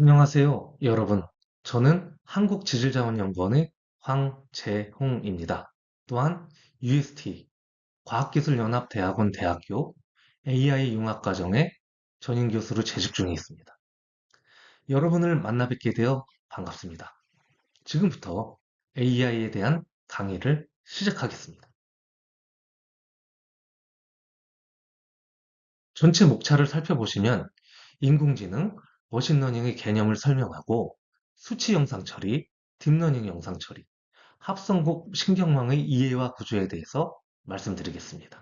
안녕하세요, 여러분. 저는 한국지질자원연구원의 황재홍입니다. 또한 UST, 과학기술연합대학원 대학교 AI 융합과정의 전임교수로 재직 중에 있습니다. 여러분을 만나 뵙게 되어 반갑습니다. 지금부터 AI에 대한 강의를 시작하겠습니다. 전체 목차를 살펴보시면 인공지능, 머신러닝의 개념을 설명하고 수치 영상 처리, 딥러닝 영상 처리, 합성곡 신경망의 이해와 구조에 대해서 말씀드리겠습니다.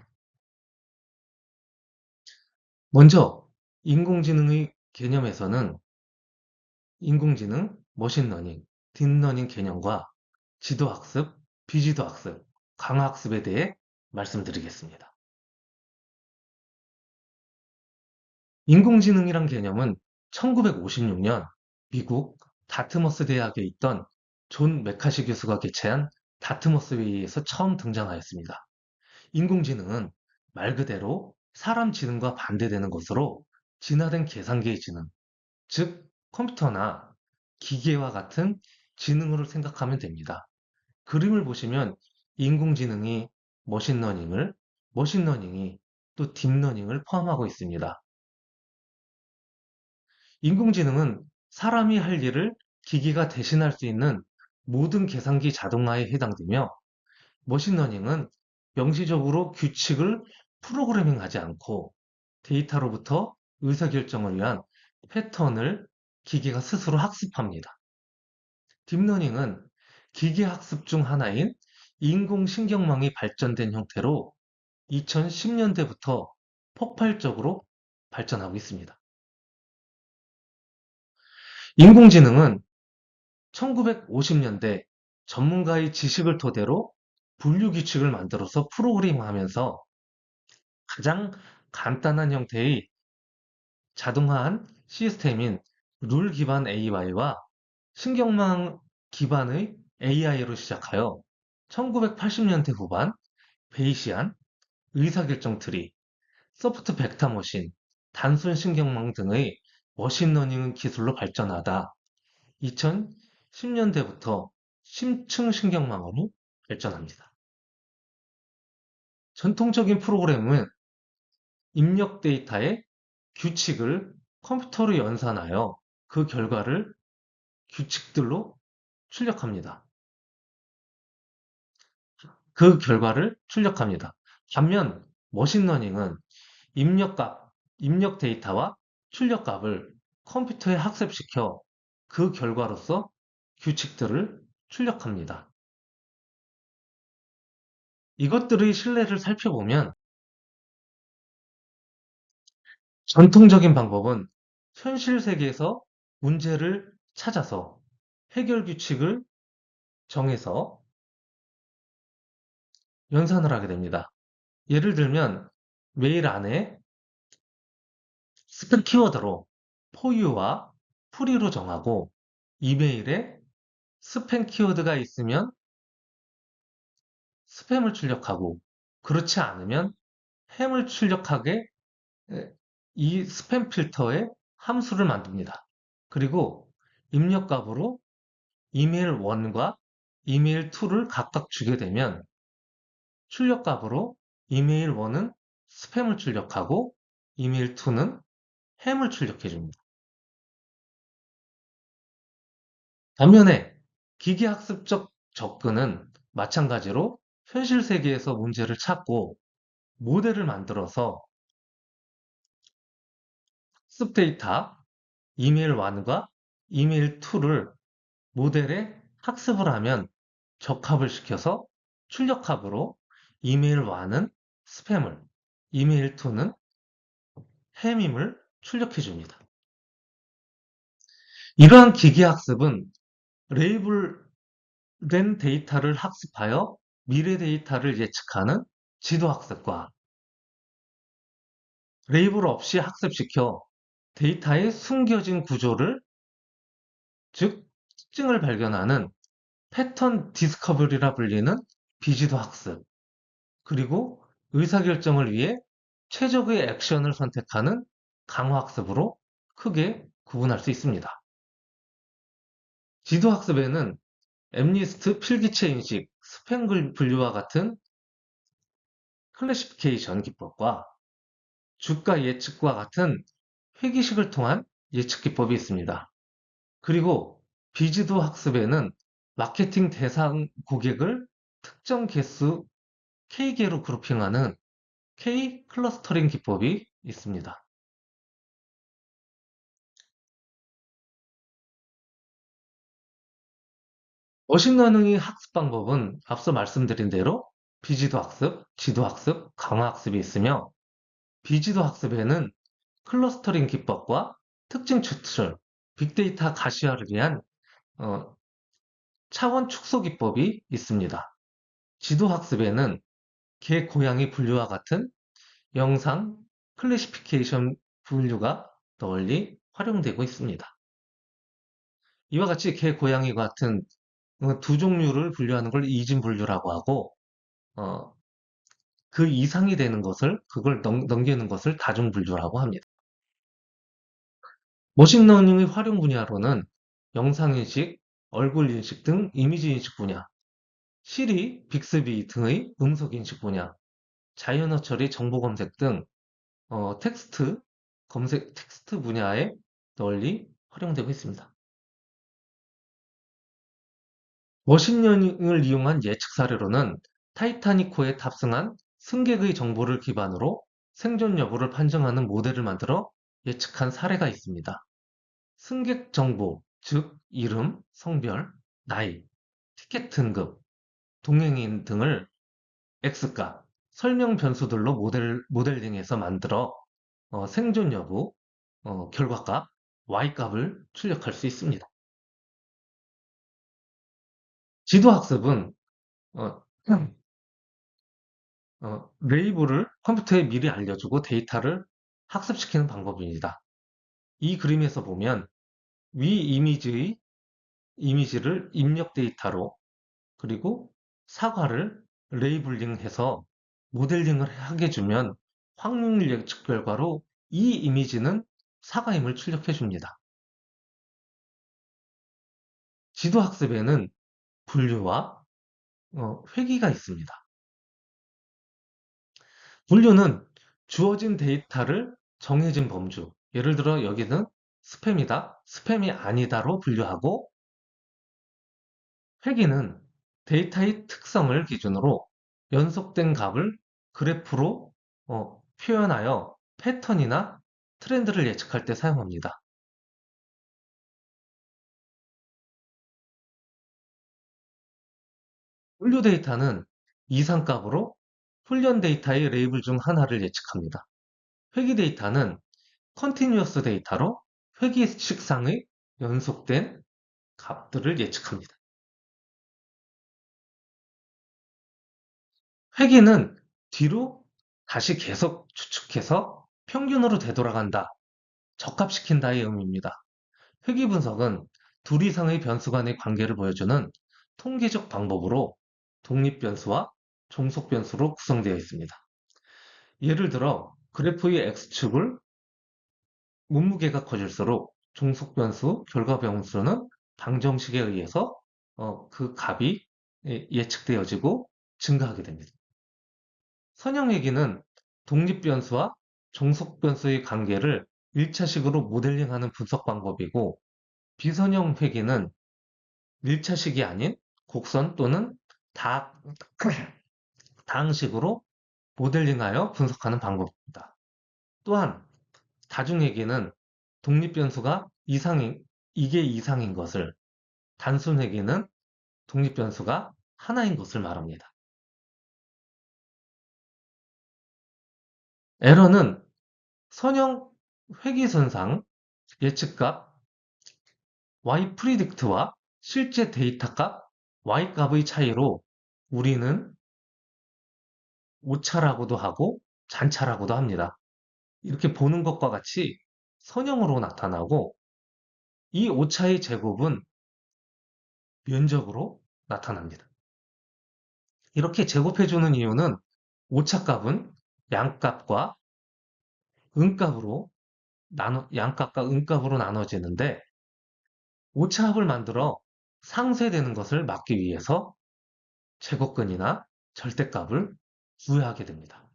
먼저 인공지능의 개념에서는 인공지능, 머신러닝, 딥러닝 개념과 지도학습, 비지도학습, 강화학습에 대해 말씀드리겠습니다. 인공지능이란 개념은 1956년 미국 다트머스 대학에 있던 존 메카시 교수가 개최한 다트머스 회의에서 처음 등장하였습니다. 인공지능은 말 그대로 사람 지능과 반대되는 것으로 진화된 계산기의 지능, 즉 컴퓨터나 기계와 같은 지능으로 생각하면 됩니다. 그림을 보시면 인공지능이 머신러닝을, 머신러닝이 또 딥러닝을 포함하고 있습니다. 인공지능은 사람이 할 일을 기기가 대신할 수 있는 모든 계산기 자동화에 해당되며 머신러닝은 명시적으로 규칙을 프로그래밍하지 않고 데이터로부터 의사결정을 위한 패턴을 기계가 스스로 학습합니다. 딥러닝은 기계 학습 중 하나인 인공신경망이 발전된 형태로 2010년대부터 폭발적으로 발전하고 있습니다. 인공지능은 1950년대 전문가의 지식을 토대로 분류 규칙을 만들어서 프로그래밍하면서 가장 간단한 형태의 자동화한 시스템인 룰 기반 AI와 신경망 기반의 AI로 시작하여 1980년대 후반 베이시안, 의사결정 트리, 소프트 벡터 머신, 단순 신경망 등의 머신러닝 기술로 발전하다 2010년대부터 심층 신경망으로 발전합니다. 전통적인 프로그램은 입력 데이터의 규칙을 컴퓨터로 연산하여 그 결과를 규칙들로 출력합니다. 반면 머신러닝은 입력값, 입력 데이터와 출력값을 컴퓨터에 학습시켜 그 결과로서 규칙들을 출력합니다. 이것들의 신뢰를 살펴보면 전통적인 방법은 현실 세계에서 문제를 찾아서 해결 규칙을 정해서 연산을 하게 됩니다. 예를 들면 메일 안에 스팸 키워드로 포유와 프리로 정하고 이메일에 스팸 키워드가 있으면 스팸을 출력하고 그렇지 않으면 햄을 출력하게 이 스팸 필터에 함수를 만듭니다. 그리고 입력값으로 이메일 1과 이메일 2를 각각 주게 되면 출력값으로 이메일 1은 스팸을 출력하고 이메일 2는 햄을 출력해 줍니다. 반면에 기계학습적 접근은 마찬가지로 현실 세계에서 문제를 찾고 모델을 만들어서 학습 데이터 이메일 1과 이메일 2를 모델에 학습을 하면 적합을 시켜서 출력합으로 이메일 1은 스팸을, 이메일 2는 해밈을 출력해 줍니다. 이러한 기계학습은 레이블된 데이터를 학습하여 미래 데이터를 예측하는 지도학습과 레이블 없이 학습시켜 데이터의 숨겨진 구조를, 즉 특징을 발견하는 패턴 디스커버리라 불리는 비지도 학습, 그리고 의사결정을 위해 최적의 액션을 선택하는 강화학습으로 크게 구분할 수 있습니다. 지도학습에는 엠리스트, 필기체 인식, 스팽글 분류와 같은 클래시피케이션 기법과 주가 예측과 같은 회기식을 통한 예측 기법이 있습니다. 그리고 비지도 학습에는 마케팅 대상 고객을 특정 개수 K개로 그룹핑하는 K 클러스터링 기법이 있습니다. 머신러닝의 학습 방법은 앞서 말씀드린 대로 비지도 학습, 지도 학습, 강화 학습이 있으며 비지도 학습에는 클러스터링 기법과 특징 추출, 빅데이터 가시화를 위한 어, 차원 축소 기법이 있습니다. 지도 학습에는 개 고양이 분류와 같은 영상 클래시피케이션 분류가 널리 활용되고 있습니다. 이와 같이 개 고양이 같은 두 종류를 분류하는 걸 이진 분류라고 하고 어, 그 이상이 되는 것을 그걸 넘기는 것을 다중 분류라고 합니다. 머신러닝의 활용 분야로는 영상 인식, 얼굴 인식 등 이미지 인식 분야, 시리, 빅스비 등의 음성 인식 분야, 자연어 처리, 정보 검색 등 텍스트 검색 텍스트 분야에 널리 활용되고 있습니다. 머신러닝을 이용한 예측 사례로는 타이타닉호에 탑승한 승객의 정보를 기반으로 생존 여부를 판정하는 모델을 만들어 예측한 사례가 있습니다. 승객 정보, 즉 이름, 성별, 나이, 티켓 등급, 동행인 등을 X값, 설명 변수들로 모델링해서 만들어 생존 여부, 결과값, Y값을 출력할 수 있습니다. 지도 학습은 어, 레이블을 컴퓨터에 미리 알려주고 데이터를 학습시키는 방법입니다. 이 그림에서 보면 위 이미지를 입력 데이터로 그리고 사과를 레이블링해서 모델링을 하게 주면 확률 예측 결과로 이 이미지는 사과임을 출력해 줍니다. 지도 학습에는 분류와 회귀가 있습니다. 분류는 주어진 데이터를 정해진 범주, 예를 들어 여기는 스팸이다, 스팸이 아니다로 분류하고 회귀는 데이터의 특성을 기준으로 연속된 값을 그래프로 표현하여 패턴이나 트렌드를 예측할 때 사용합니다. 분류 데이터는 이상값으로 훈련 데이터의 레이블 중 하나를 예측합니다. 회귀 데이터는 컨티뉴어스 데이터로 회귀 식상의 연속된 값들을 예측합니다. 회귀는 뒤로 다시 계속 추측해서 평균으로 되돌아간다, 적합시킨다의 의미입니다. 회귀 분석은 둘 이상의 변수 간의 관계를 보여주는 통계적 방법으로 독립 변수와 종속 변수로 구성되어 있습니다. 예를 들어 그래프의 x축을 몸무게가 커질수록 종속 변수, 결과 변수는 방정식에 의해서 그 값이 예측되어지고 증가하게 됩니다. 선형 회귀는 독립 변수와 종속 변수의 관계를 1차식으로 모델링하는 분석 방법이고 비선형 회귀는 1차식이 아닌 곡선 또는 다, 다항식으로 모델링하여 분석하는 방법입니다. 또한 다중회계는 독립변수가 이게 이상인 것을, 단순회계는 독립변수가 하나인 것을 말합니다. 에러는 선형 회귀선상 예측값 y 프리딕트와 실제 데이터값 y 값의 차이로 우리는 오차라고도 하고 잔차라고도 합니다. 이렇게 보는 것과 같이 선형으로 나타나고 이 오차의 제곱은 면적으로 나타납니다. 이렇게 제곱해주는 이유는 오차값은 양값과 양값과 음값으로 나눠지는데 오차합을 만들어 상쇄되는 것을 막기 위해서 제곱근이나 절대값을 부여하게 됩니다.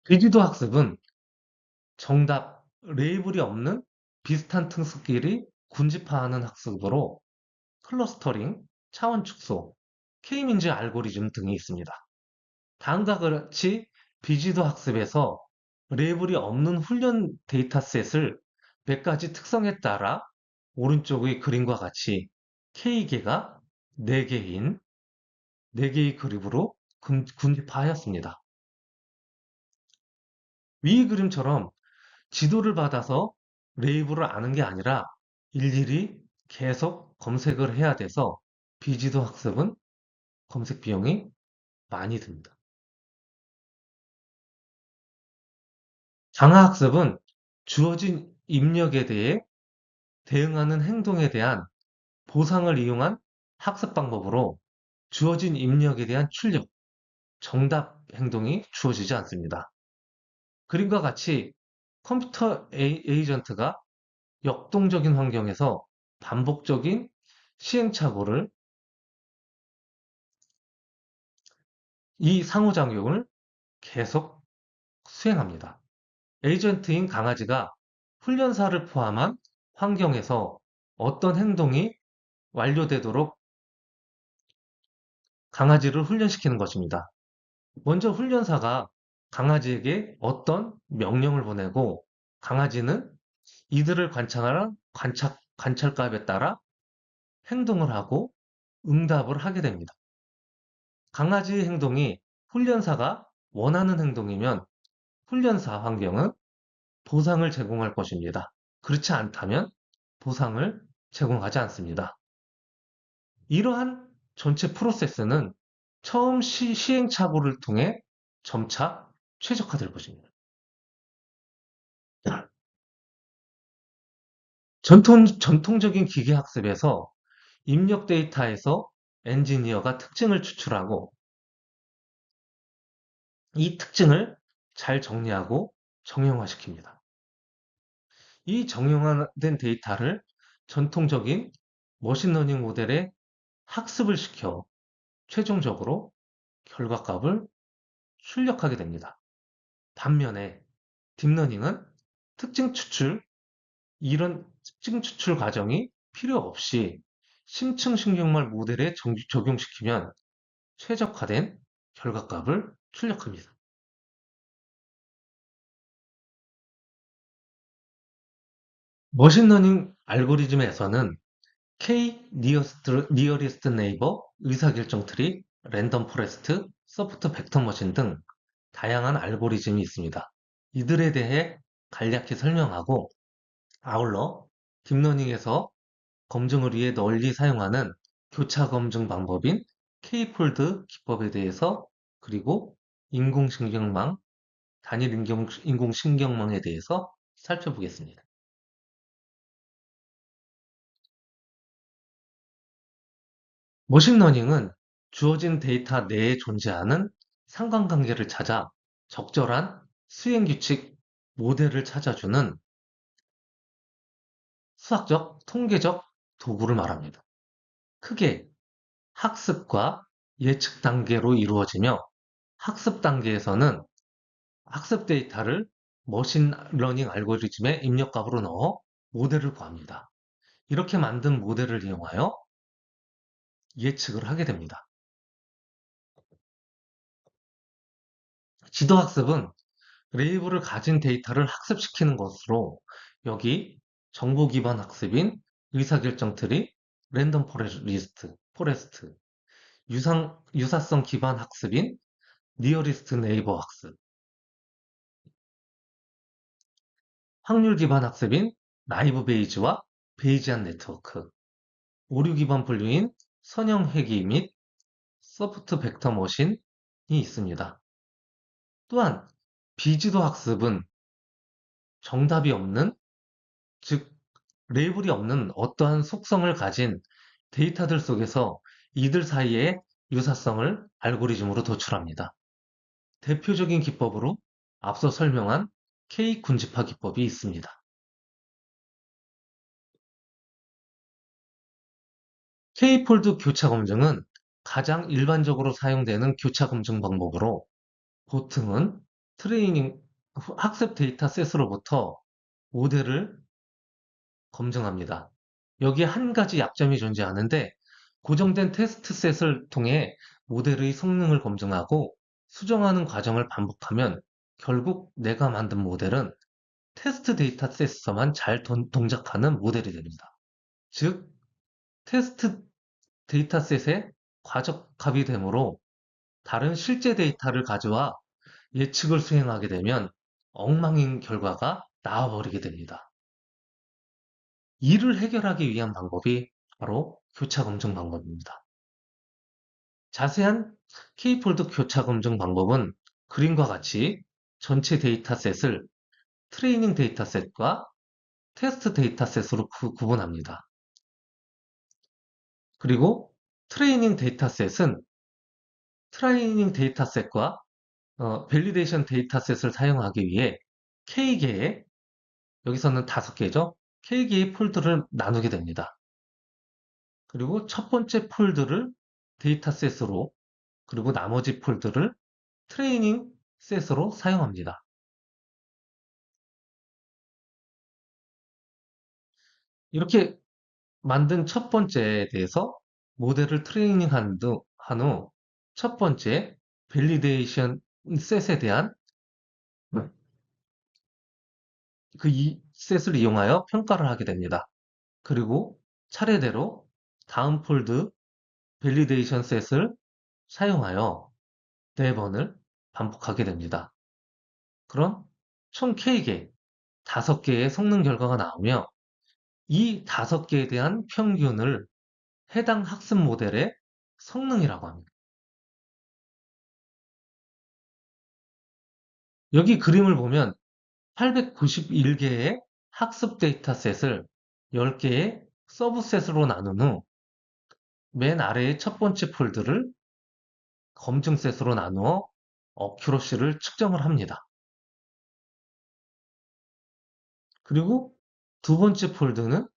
비지도 학습은 정답, 레이블이 없는 비슷한 특수끼리 군집화하는 학습으로 클러스터링, 차원 축소, K민지 알고리즘 등이 있습니다. 다음과 같이 비지도 학습에서 레이블이 없는 훈련 데이터셋을 몇 가지 특성에 따라 오른쪽의 그림과 같이 K개가 4개인 4개의 그룹으로 군집화하였습니다. 위 그림처럼 지도를 받아서 레이블을 아는 게 아니라 일일이 계속 검색을 해야 돼서 비지도 학습은 검색 비용이 많이 듭니다. 장화 학습은 주어진 입력에 대해 대응하는 행동에 대한 보상을 이용한 학습 방법으로 주어진 입력에 대한 출력, 정답 행동이 주어지지 않습니다. 그림과 같이 컴퓨터 에이전트가 역동적인 환경에서 반복적인 시행착오를 이 상호작용을 계속 수행합니다. 에이전트인 강아지가 훈련사를 포함한 환경에서 어떤 행동이 완료되도록 강아지를 훈련시키는 것입니다. 먼저 훈련사가 강아지에게 어떤 명령을 보내고 강아지는 이들을 관찰하는 관찰값에 따라 행동을 하고 응답을 하게 됩니다. 강아지의 행동이 훈련사가 원하는 행동이면 훈련사 환경은 보상을 제공할 것입니다. 그렇지 않다면 보상을 제공하지 않습니다. 이러한 전체 프로세스는 처음 시행착오를 통해 점차 최적화될 것입니다. 전통적인 기계학습에서 입력 데이터에서 엔지니어가 특징을 추출하고 이 특징을 잘 정리하고 정형화시킵니다. 이 정형화된 데이터를 전통적인 머신러닝 모델에 학습을 시켜 최종적으로 결과값을 출력하게 됩니다. 반면에 딥러닝은 특징 추출, 이런 특징 추출 과정이 필요 없이 심층 신경말 모델에 적용시키면 최적화된 결과값을 출력합니다. 머신러닝 알고리즘에서는 K 니어리스트 네이버, 의사결정 트리, 랜덤 포레스트, 소프트 벡터 머신 등 다양한 알고리즘이 있습니다. 이들에 대해 간략히 설명하고 아울러 딥러닝에서 검증을 위해 널리 사용하는 교차 검증 방법인 K폴드 기법에 대해서 그리고 인공신경망, 단일 인공신경망에 대해서 살펴보겠습니다. 머신러닝은 주어진 데이터 내에 존재하는 상관관계를 찾아 적절한 수행규칙 모델을 찾아주는 수학적, 통계적 도구를 말합니다. 크게 학습과 예측 단계로 이루어지며 학습 단계에서는 학습 데이터를 머신러닝 알고리즘의 입력값으로 넣어 모델을 구합니다. 이렇게 만든 모델을 이용하여 예측을 하게 됩니다. 지도학습은 레이블을 가진 데이터를 학습시키는 것으로 여기 정보 기반 학습인 의사결정 트리, 랜덤 포레스트, 유사성 기반 학습인 니어리스트 네이버 학습, 확률 기반 학습인 나이브 베이지와 베이지안 네트워크, 오류 기반 분류인 선형 회귀 및 소프트 벡터 머신이 있습니다. 또한 비지도 학습은 정답이 없는, 즉 레이블이 없는 어떠한 속성을 가진 데이터들 속에서 이들 사이의 유사성을 알고리즘으로 도출합니다. 대표적인 기법으로 앞서 설명한 K 군집화 기법이 있습니다. K폴드 교차 검증은 가장 일반적으로 사용되는 교차 검증 방법으로 보통은 트레이닝 학습 데이터셋으로부터 모델을 검증합니다. 여기에 한 가지 약점이 존재하는데 고정된 테스트셋을 통해 모델의 성능을 검증하고 수정하는 과정을 반복하면 결국 내가 만든 모델은 테스트 데이터셋에서만 잘 동작하는 모델이 됩니다. 즉, 테스트 데이터셋에 과적합이 되므로 다른 실제 데이터를 가져와 예측을 수행하게 되면 엉망인 결과가 나와버리게 됩니다. 이를 해결하기 위한 방법이 바로 교차 검증 방법입니다. 자세한 K폴드 교차 검증 방법은 그림과 같이 전체 데이터셋을 트레이닝 데이터셋과 테스트 데이터셋으로 구분합니다. 그리고 트레이닝 데이터셋과 밸리데이션 데이터셋을 사용하기 위해 K개의, 여기서는 5개죠. K개의 폴드를 나누게 됩니다. 그리고 첫 번째 폴드를 데이터셋으로, 그리고 나머지 폴드를 트레이닝 셋으로 사용합니다. 이렇게 만든 첫 번째에 대해서 모델을 트레이닝한 후 첫 번째 밸리데이션 셋에 대한 그 이 셋을 이용하여 평가를 하게 됩니다. 그리고 차례대로 다음 폴드 밸리데이션 셋을 사용하여 4번을 반복하게 됩니다. 그럼 총 K개, 5개의 성능 결과가 나오며 이 5개에 대한 평균을 해당 학습 모델의 성능이라고 합니다. 여기 그림을 보면 891개의 학습 데이터셋을 10개의 서브셋으로 나눈 후 맨 아래의 첫 번째 폴드를 검증셋으로 나누어 어큐러시를 측정을 합니다. 그리고 두 번째 폴드는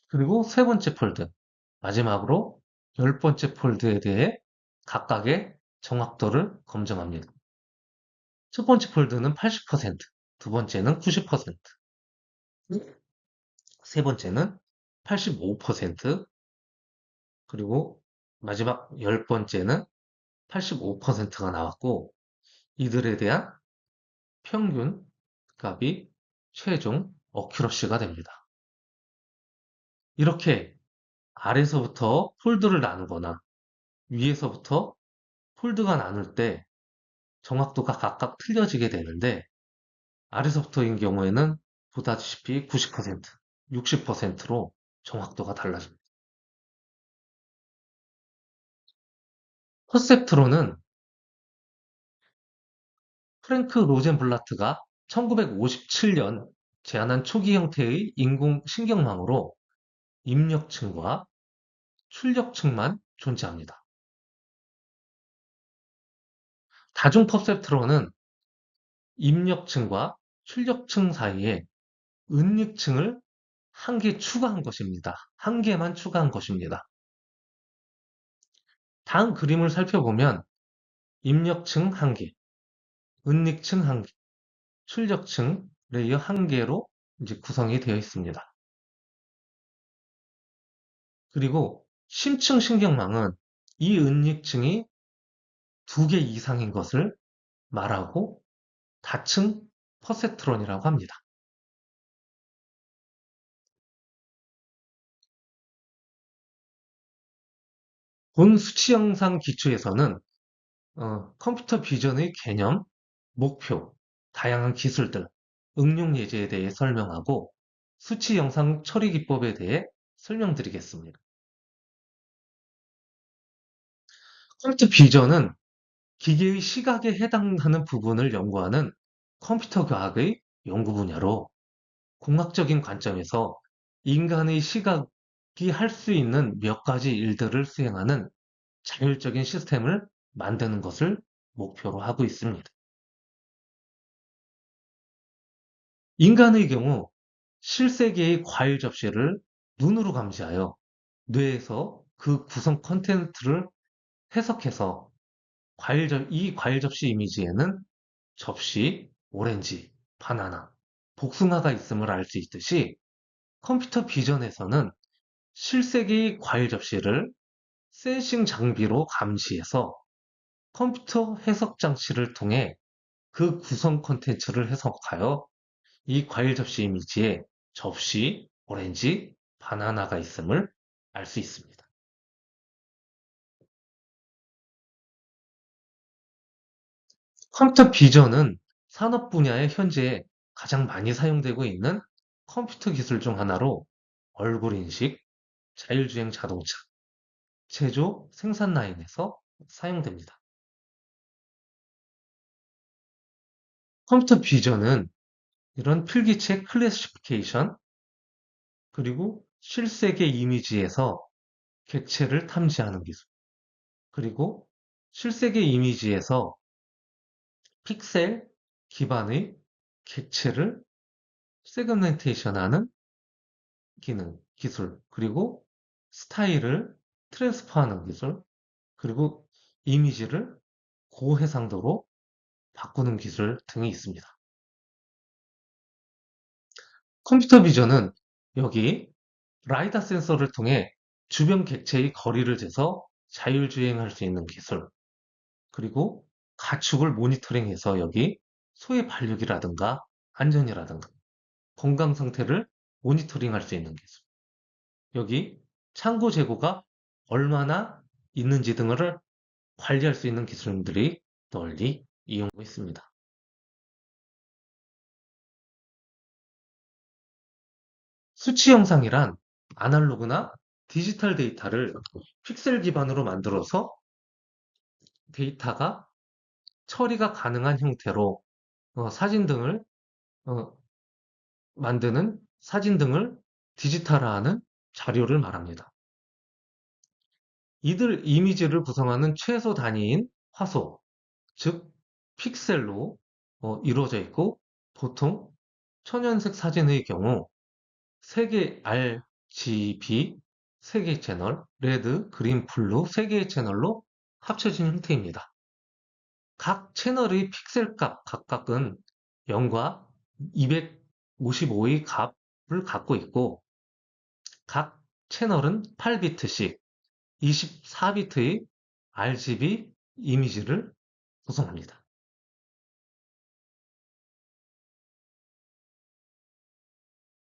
그리고 세 번째 폴드, 마지막으로 10번째 폴드에 대해 각각의 정확도를 검증합니다. 첫 번째 폴드는 80%, 두 번째는 90%, 세 번째는 85%, 그리고 마지막 10번째는 85%가 나왔고, 이들에 대한 평균 값이 최종 어큐러시가 됩니다. 이렇게 아래서부터 폴드를 나누거나 위에서부터 폴드가 나눌 때 정확도가 각각 틀려지게 되는데, 아래서부터인 경우에는 보다시피 90%, 60%로 정확도가 달라집니다. 퍼셉트론은 프랭크 로젠블라트가 1957년 제안한 초기 형태의 인공신경망으로 입력층과 출력층만 존재합니다. 다중 퍼셉트론은 입력층과 출력층 사이에 은닉층을 한 개 추가한 것입니다. 한 개만 추가한 것입니다. 다음 그림을 살펴보면 입력층 한 개, 은닉층 한 개, 출력층 레이어 한 개로 이제 구성이 되어 있습니다. 그리고 심층 신경망은 이 은닉층이 2개 이상인 것을 말하고 다층 퍼셉트론이라고 합니다. 본 수치 영상 기초에서는 컴퓨터 비전의 개념, 목표, 다양한 기술들, 응용 예제에 대해 설명하고 수치 영상 처리 기법에 대해 설명드리겠습니다. 컴퓨터 비전은 기계의 시각에 해당하는 부분을 연구하는 컴퓨터 과학의 연구 분야로 공학적인 관점에서 인간의 시각이 할 수 있는 몇 가지 일들을 수행하는 자율적인 시스템을 만드는 것을 목표로 하고 있습니다. 인간의 경우 실세계의 과일 접시를 눈으로 감지하여 뇌에서 그 구성 컨텐츠를 해석해서 이 과일 접시 이미지에는 접시, 오렌지, 바나나, 복숭아가 있음을 알 수 있듯이 컴퓨터 비전에서는 실세계의 과일 접시를 센싱 장비로 감시해서 컴퓨터 해석 장치를 통해 그 구성 콘텐츠를 해석하여 이 과일 접시 이미지에 접시, 오렌지, 바나나가 있음을 알 수 있습니다. 컴퓨터 비전은 산업 분야에 현재 가장 많이 사용되고 있는 컴퓨터 기술 중 하나로 얼굴 인식, 자율주행 자동차, 제조 생산 라인에서 사용됩니다. 컴퓨터 비전은 이런 필기체 클래시피케이션, 그리고 실세계 이미지에서 객체를 탐지하는 기술, 그리고 실세계 이미지에서 픽셀 기반의 객체를 세그멘테이션하는 기술, 그리고 스타일을 트랜스퍼하는 기술, 그리고 이미지를 고해상도로 바꾸는 기술 등이 있습니다. 컴퓨터 비전은 여기 라이다 센서를 통해 주변 객체의 거리를 재서 자율주행할 수 있는 기술, 그리고 가축을 모니터링해서 여기 소의 발육이라든가 안전이라든가 건강 상태를 모니터링할 수 있는 기술, 여기 창고 재고가 얼마나 있는지 등을 관리할 수 있는 기술들이 널리 이용되고 있습니다. 수치 영상이란 아날로그나 디지털 데이터를 픽셀 기반으로 만들어서 데이터가 처리가 가능한 형태로 사진 등을 어, 만드는 사진 등을 디지털화하는 자료를 말합니다. 이들 이미지를 구성하는 최소 단위인 화소, 즉 픽셀로 이루어져 있고 보통 천연색 사진의 경우 3개 RGB 3개 채널, 레드, 그린, 블루 3개의 채널로 합쳐진 형태입니다. 각 채널의 픽셀 값 각각은 0과 255의 값을 갖고 있고 각 채널은 8비트씩 24비트의 RGB 이미지를 구성합니다.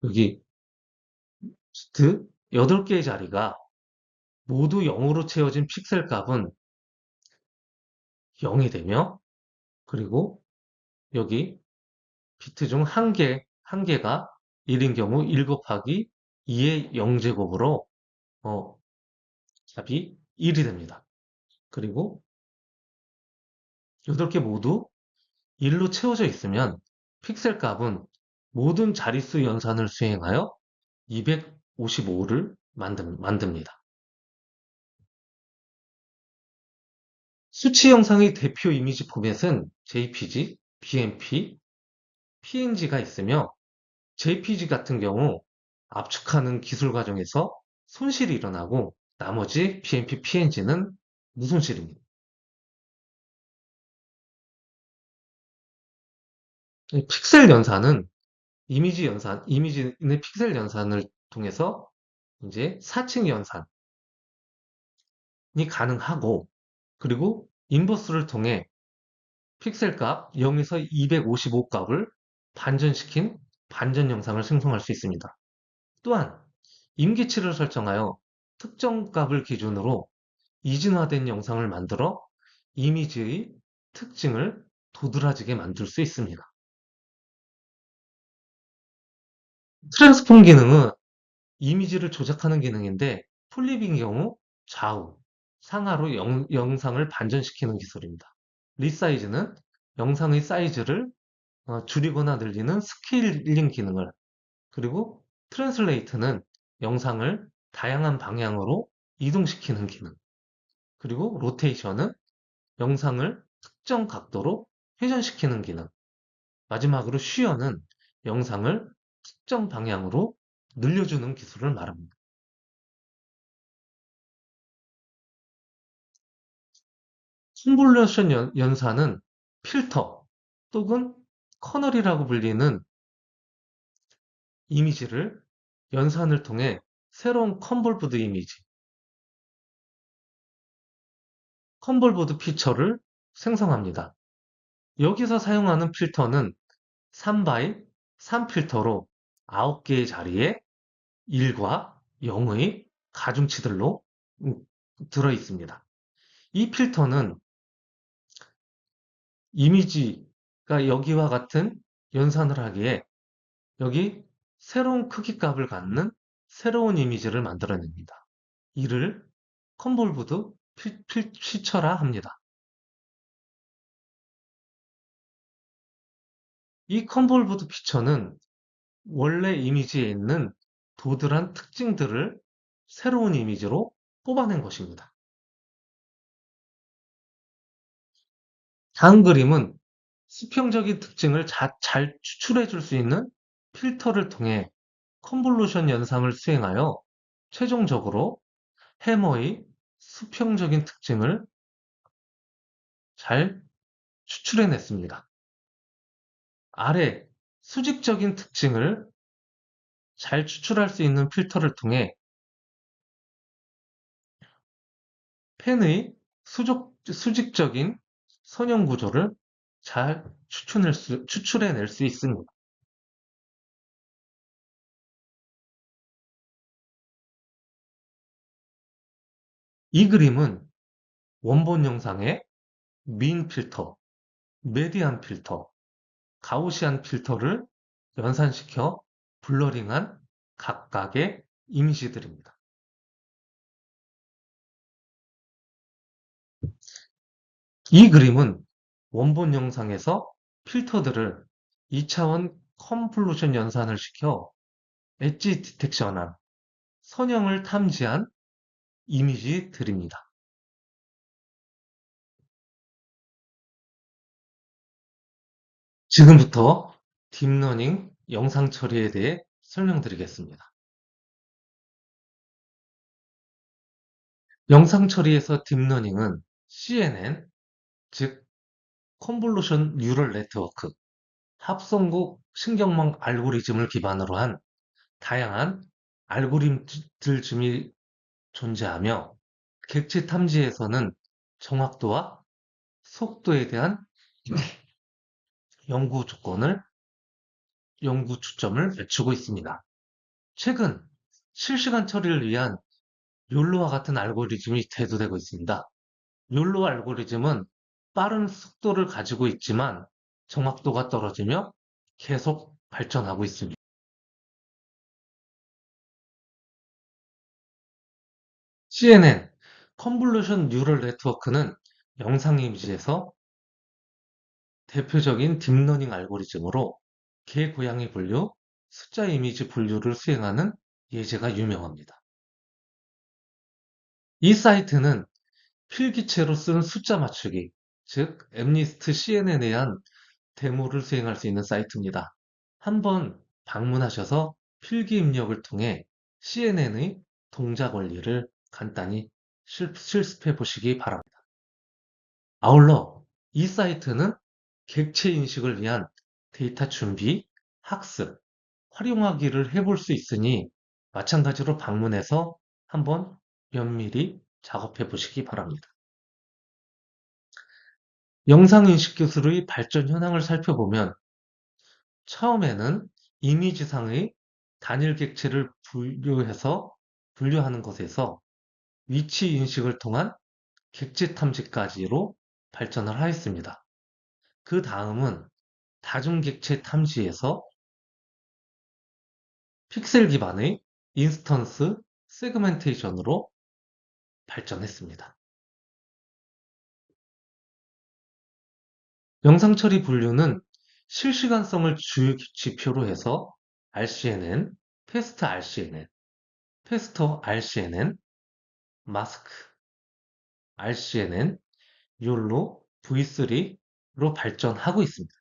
여기 비트 8개의 자리가 모두 0으로 채워진 픽셀 값은 0이 되며 그리고 여기 비트 중 한 개가 1인 경우 1 곱하기 2의 0제곱으로 어, 값이 1이 됩니다. 그리고 8개 모두 1로 채워져 있으면 픽셀 값은 모든 자릿수 연산을 수행하여 255를 만듭니다. 수치 영상의 대표 이미지 포맷은 JPG, BMP, PNG가 있으며 JPG 같은 경우 압축하는 기술 과정에서 손실이 일어나고 나머지 BMP, PNG는 무손실입니다. 픽셀 연산은 이미지의 픽셀 연산을 통해서 이제 4층 연산이 가능하고 그리고 인버스를 통해 픽셀 값 0에서 255 값을 반전시킨 반전 영상을 생성할 수 있습니다. 또한 임계치를 설정하여 특정 값을 기준으로 이진화된 영상을 만들어 이미지의 특징을 도드라지게 만들 수 있습니다. 트랜스폼 기능은 이미지를 조작하는 기능인데 플립인 경우 좌우, 상하로 영상을 반전시키는 기술입니다. 리사이즈는 영상의 사이즈를 줄이거나 늘리는 스케일링 기능을, 그리고 트랜슬레이트는 영상을 다양한 방향으로 이동시키는 기능, 그리고 로테이션은 영상을 특정 각도로 회전시키는 기능, 마지막으로 쉬어는 영상을 특정 방향으로 늘려주는 기술을 말합니다. 컨볼루션 연산은 필터 또는 커널이라고 불리는 이미지를 연산을 통해 새로운 컨볼브드 이미지, 컨볼브드 피처를 생성합니다. 여기서 사용하는 필터는 3 by 3 필터로 9개의 자리에 1과 0의 가중치들로 들어 있습니다. 이 필터는 이미지가 여기와 같은 연산을 하기에 여기 새로운 크기 값을 갖는 새로운 이미지를 만들어냅니다. 이를 컨볼브드 피처라 합니다. 이 컨볼브드 피처는 원래 이미지에 있는 도드란 특징들을 새로운 이미지로 뽑아낸 것입니다. 다음 그림은 수평적인 특징을 잘 추출해 줄 수 있는 필터를 통해 컨볼루션 연상을 수행하여 최종적으로 해머의 수평적인 특징을 잘 추출해냈습니다. 아래 수직적인 특징을 잘 추출할 수 있는 필터를 통해 펜의 수직적인 선형 구조를 잘 추출해낼 수 있습니다. 이 그림은 원본 영상의 민 필터, 메디안 필터, 가우시안 필터를 연산시켜 블러링한 각각의 이미지들입니다. 이 그림은 원본 영상에서 필터들을 2차원 컨볼루션 연산을 시켜 엣지 디텍션한 선형을 탐지한 이미지들입니다. 지금부터 딥러닝 영상 처리에 대해 설명드리겠습니다. 영상 처리에서 딥러닝은 CNN, 즉 컨볼루션 뉴럴 네트워크, 합성국 신경망 알고리즘을 기반으로 한 다양한 알고리즘들 중이 존재하며 객체 탐지에서는 정확도와 속도에 대한 연구 초점을 맞추고 있습니다. 최근 실시간 처리를 위한 욜로와 같은 알고리즘이 대두되고 있습니다. 욜로 알고리즘은 빠른 속도를 가지고 있지만 정확도가 떨어지며 계속 발전하고 있습니다. CNN, 컨볼루션 뉴럴 네트워크는 영상 이미지에서 대표적인 딥러닝 알고리즘으로 개, 고양이 분류, 숫자 이미지 분류를 수행하는 예제가 유명합니다. 이 사이트는 필기체로 쓴 숫자 맞추기, 즉 엠리스트 CNN에 의한 데모를 수행할 수 있는 사이트입니다. 한번 방문하셔서 필기 입력을 통해 CNN의 동작 원리를 간단히 실습해 보시기 바랍니다. 아울러 이 사이트는 객체 인식을 위한 데이터 준비, 학습, 활용하기를 해볼 수 있으니 마찬가지로 방문해서 한번 면밀히 작업해 보시기 바랍니다. 영상인식 기술의 발전 현황을 살펴보면 처음에는 이미지상의 단일 객체를 분류하는 것에서 위치 인식을 통한 객체 탐지까지로 발전을 하였습니다. 그 다음은 다중객체 탐지에서 픽셀 기반의 인스턴스 세그멘테이션으로 발전했습니다. 영상 처리 분류는 실시간성을 주 지표로 해서 RCNN, 패스트 RCNN, 패스터 RCNN, 마스크 RCNN, 욜로 V3로 발전하고 있습니다.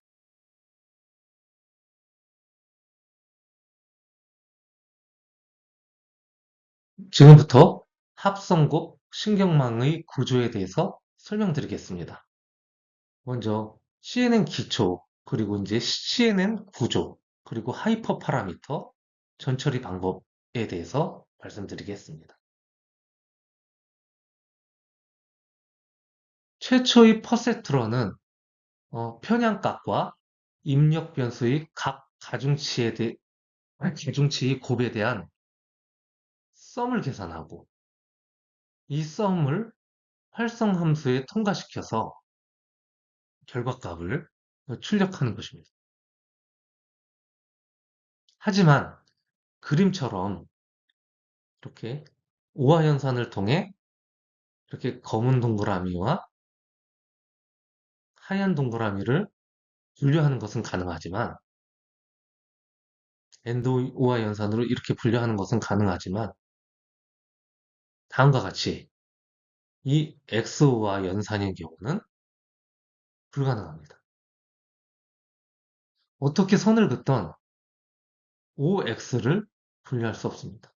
지금부터 합성곡 신경망의 구조에 대해서 설명드리겠습니다. 먼저 CNN 기초, 그리고 이제 CNN 구조, 그리고 하이퍼 파라미터 전처리 방법에 대해서 말씀드리겠습니다. 최초의 퍼세트런은 편향값과 입력 변수의 각 가중치의 곱에 대한 썸을 계산하고 이 썸을 활성 함수에 통과시켜서 결과값을 출력하는 것입니다. 하지만 그림처럼 이렇게 오화 연산을 통해 이렇게 검은 동그라미와 하얀 동그라미를 분류하는 것은 가능하지만 엔드 오화 연산으로 이렇게 분류하는 것은 가능하지만 다음과 같이 이 XO와 연산의 경우는 불가능합니다. 어떻게 선을 긋던 OX를 분류할 수 없습니다.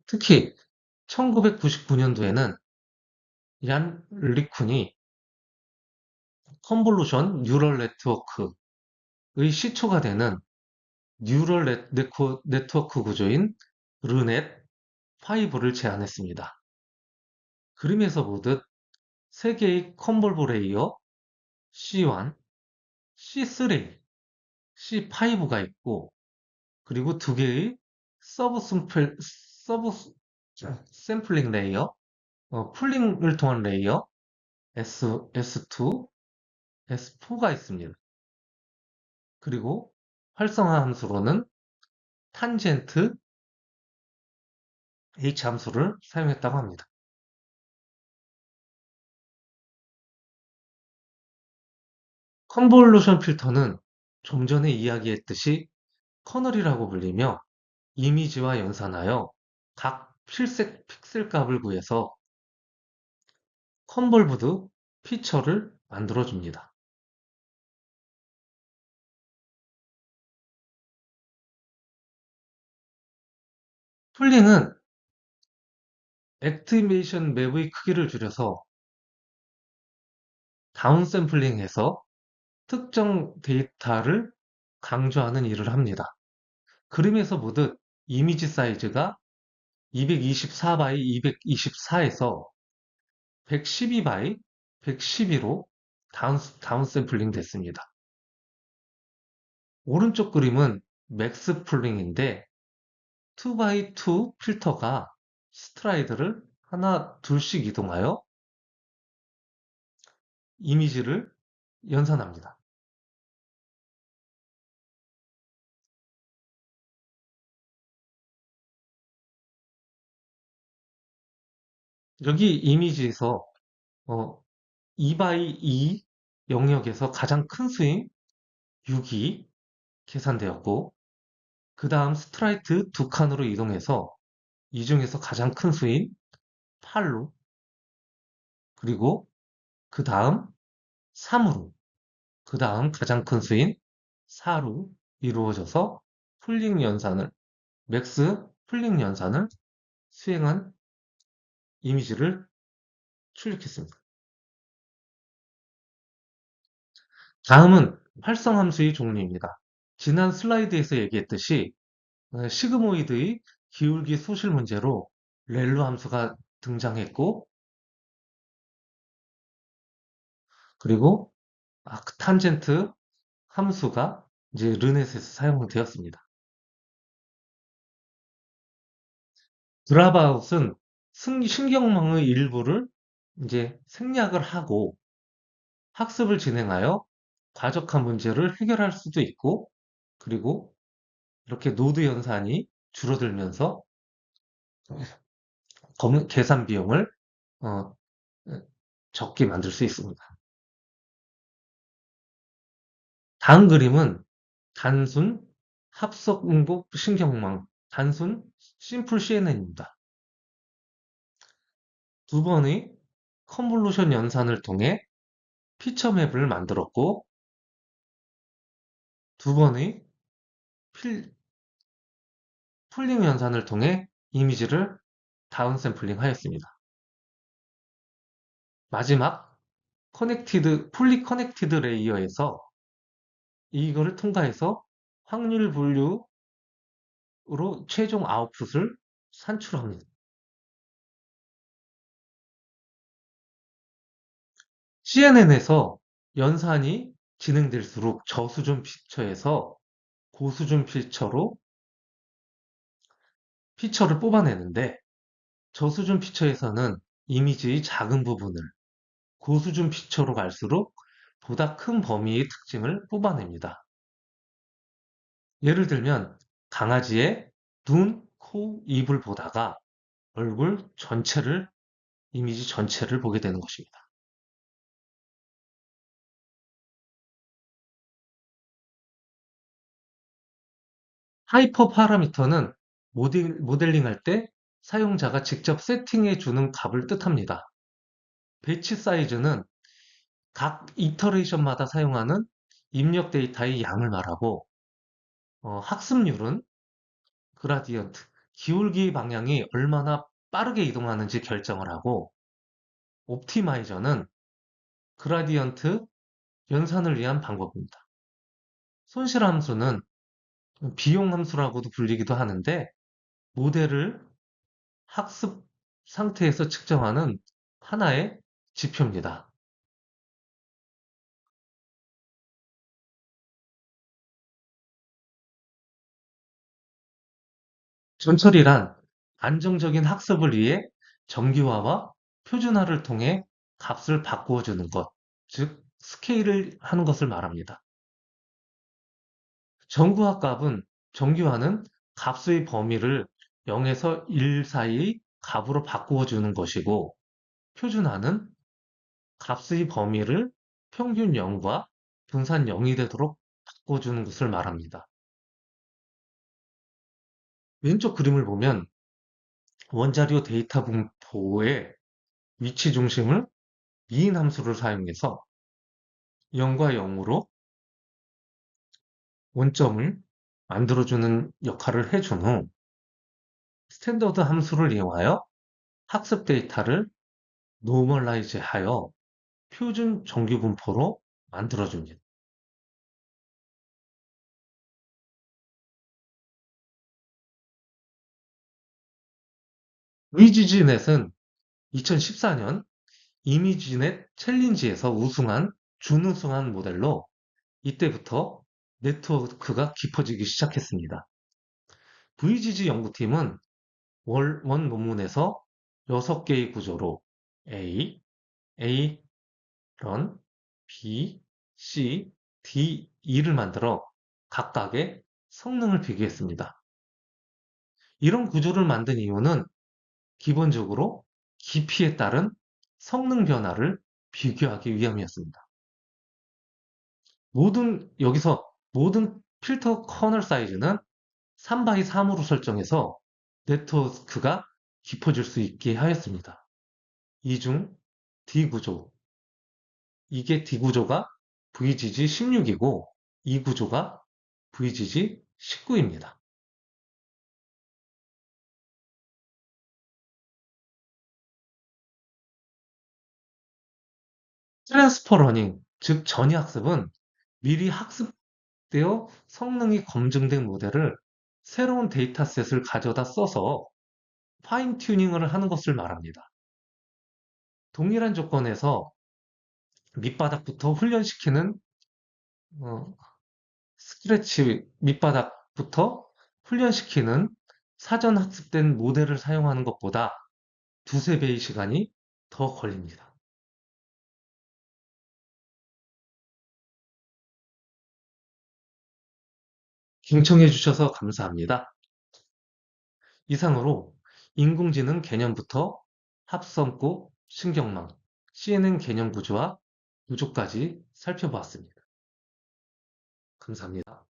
특히 1999년도에는 얀 리쿤이 컨볼루션 뉴럴 네트워크의 시초가 되는 뉴럴 네트워크 구조인 르넷5를 제안했습니다. 그림에서 보듯 세 개의 컨볼브 레이어 C1, C3, C5가 있고 그리고 두 개의 서브 샘플링 레이어, 풀링을 통한 레이어 S2, S4가 있습니다. 그리고 활성화 함수로는 탄젠트 H 함수를 사용했다고 합니다. 컨볼루션 필터는 좀 전에 이야기했듯이 커널이라고 불리며 이미지와 연산하여 각 필색 픽셀 값을 구해서 컨볼브드 피처를 만들어줍니다. 풀링은 액티베이션 맵의 크기를 줄여서 다운샘플링해서 특정 데이터를 강조하는 일을 합니다. 그림에서 보듯 이미지 사이즈가 224 by 224에서 112 by 112로 다운샘플링 됐습니다. 오른쪽 그림은 맥스 풀링인데 2 by 2 필터가 스트라이드를 하나 둘씩 이동하여 이미지를 연산합니다. 여기 이미지에서 2 by 2 영역에서 가장 큰 수인 6이 계산되었고 그 다음 스트라이트 두 칸으로 이동해서 이 중에서 가장 큰 수인 8로 그리고 그 다음 3으로 그 다음 가장 큰 수인 4로 이루어져서 풀링 연산을 맥스 풀링 연산을 수행한 이미지를 출력했습니다. 다음은 활성함수의 종류입니다. 지난 슬라이드에서 얘기했듯이 시그모이드의 기울기 소실 문제로 렐로 함수가 등장했고 그리고 아크탄젠트 함수가 이제 르넷에서 사용되었습니다. 드랍아웃은 신경망의 일부를 이제 생략을 하고 학습을 진행하여 과적한 문제를 해결할 수도 있고 그리고 이렇게 노드 연산이 줄어들면서 계산 비용을 어, 적게 만들 수 있습니다. 다음 그림은 단순 합석 응급 신경망, 단순 심플 CNN입니다. 두 번의 컨볼루션 연산을 통해 피처 맵을 만들었고 두 번의 풀링 연산을 통해 이미지를 다운샘플링 하였습니다. 마지막 폴리 커넥티드 레이어에서 이거를 통과해서 확률 분류로 최종 아웃풋을 산출합니다. CNN에서 연산이 진행될수록 저수준 피처에서 고수준 피처를 뽑아내는데 저수준 피처에서는 이미지의 작은 부분을 고수준 피처로 갈수록 보다 큰 범위의 특징을 뽑아냅니다. 예를 들면 강아지의 눈, 코, 입을 보다가 얼굴 전체를, 이미지 전체를 보게 되는 것입니다. 하이퍼 파라미터는 모델링할 때 사용자가 직접 세팅해 주는 값을 뜻합니다. 배치 사이즈는 각 이터레이션마다 사용하는 입력 데이터의 양을 말하고, 학습률은 그라디언트, 기울기 방향이 얼마나 빠르게 이동하는지 결정을 하고, 옵티마이저는 그라디언트 연산을 위한 방법입니다. 손실 함수는 비용 함수라고도 불리기도 하는데, 모델을 학습 상태에서 측정하는 하나의 지표입니다. 전처리란 안정적인 학습을 위해 정기화와 표준화를 통해 값을 바꾸어 주는 것, 즉 스케일을 하는 것을 말합니다. 정기화는 값의 범위를 0에서 1 사이 값으로 바꾸어 주는 것이고, 표준화는 값의 범위를 평균 0과 분산 0이 되도록 바꿔주는 것을 말합니다. 왼쪽 그림을 보면 원자료 데이터 분포의 위치 중심을 미인 함수를 사용해서 0과 0으로 원점을 만들어주는 역할을 해준 후 스탠더드 함수를 이용하여 학습 데이터를 노멀라이즈하여 표준 정규 분포로 만들어줍니다. 위지지넷은 2014년 이미지넷 챌린지에서 준우승한 모델로 이때부터 네트워크가 깊어지기 시작했습니다. VGG 연구팀은 원 논문에서 6개의 구조로 A, A, 런, B, C, D, E를 만들어 각각의 성능을 비교했습니다. 이런 구조를 만든 이유는 기본적으로 깊이에 따른 성능 변화를 비교하기 위함이었습니다. 여기서 모든 필터 커널 사이즈는 3 x 3으로 설정해서 네트워크가 깊어질 수 있게 하였습니다. 이 중 D 구조, 이게 D 구조가 VGG 16이고 이 구조가 VGG 19입니다. 트랜스퍼 러닝, 즉 전이학습은 미리 학습되어 성능이 검증된 모델을 새로운 데이터셋을 가져다 써서 파인 튜닝을 하는 것을 말합니다. 동일한 조건에서 밑바닥부터 훈련시키는 어, 스크래치 밑바닥부터 훈련시키는 사전 학습된 모델을 사용하는 것보다 두세 배의 시간이 더 걸립니다. 경청해 주셔서 감사합니다. 이상으로 인공지능 개념부터 합성고, 신경망, CNN 개념 구조와 구조까지 살펴보았습니다. 감사합니다.